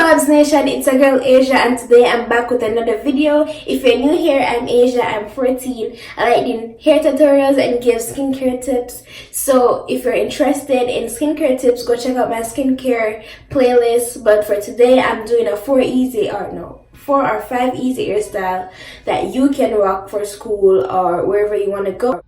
Babs Nation, it's a girl Asia, and today I'm back with another video. If you're new here, I'm Asia, I'm 14. I like doing hair tutorials and give skincare tips. So if you're interested in skincare tips, go check out my skincare playlist. But for today, I'm doing a 4 or 5 easy hairstyle that you can rock for school or wherever you want to go.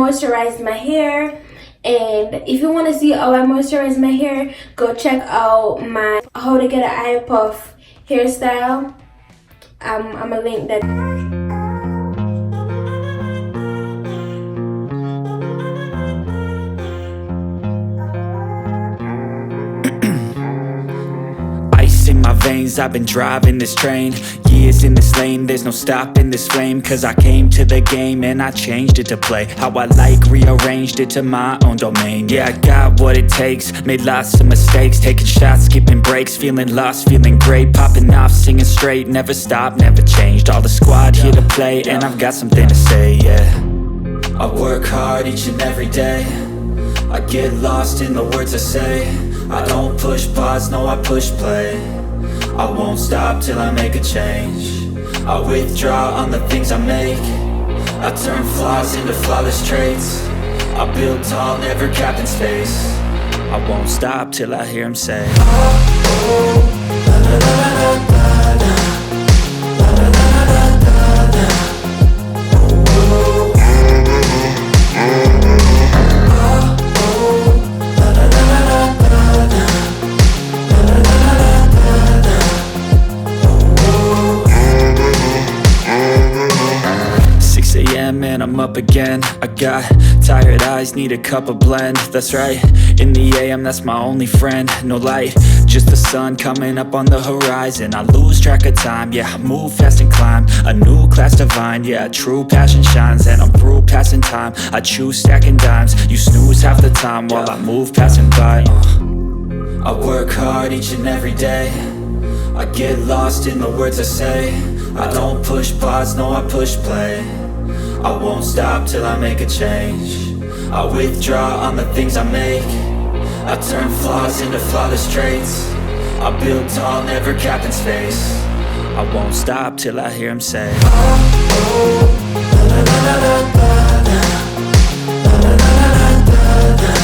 Moisturize my hair, and if you want to see how I moisturize my hair, go check out my how to get an eye puff hairstyle. I'm gonna link that. In my veins, I've been driving this train. Years in this lane, there's no stopping this flame. Cause I came to the game and I changed it to play how I like, rearranged it to my own domain. Yeah, I got what it takes, made lots of mistakes, taking shots, skipping breaks, feeling lost, feeling great, popping off, singing straight, never stopped, never changed. All the squad here to play, and I've got something to say, yeah. I work hard each and every day, I get lost in the words I say. I don't push pause, no, I push play. I won't stop till I make a change. I withdraw on the things I make. I turn flaws into flawless traits. I build tall, never capped in space. I won't stop till I hear him say, oh, oh, la, la, la, la, la, la, la, la, la, la, la, la. Oh, oh. And I'm up again. I got tired eyes, need a cup of blend. That's right, in the AM, that's my only friend. No light, just the sun coming up on the horizon. I lose track of time, yeah, I move fast and climb a new class divine, yeah, true passion shines. And I'm through passing time, I choose stacking dimes. You snooze half the time while I move passing by. I work hard each and every day, I get lost in the words I say. I don't push pause, no, I push play. I won't stop till I make a change. I withdraw on the things I make. I turn flaws into flawless traits. I build tall, never capped in space. I won't stop till I hear him say, oh, oh, la, la, la, la, la, la, la, la, la, la, la, la.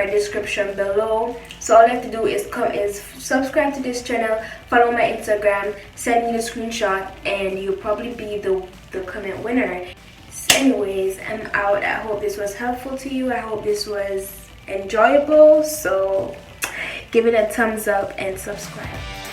my description below. So all you have to do is subscribe to this channel, follow my Instagram, send me the screenshot, and you'll probably be the comment winner. So anyways, I'm out. I hope this was helpful to you. I hope this was enjoyable. So give it a thumbs up and subscribe.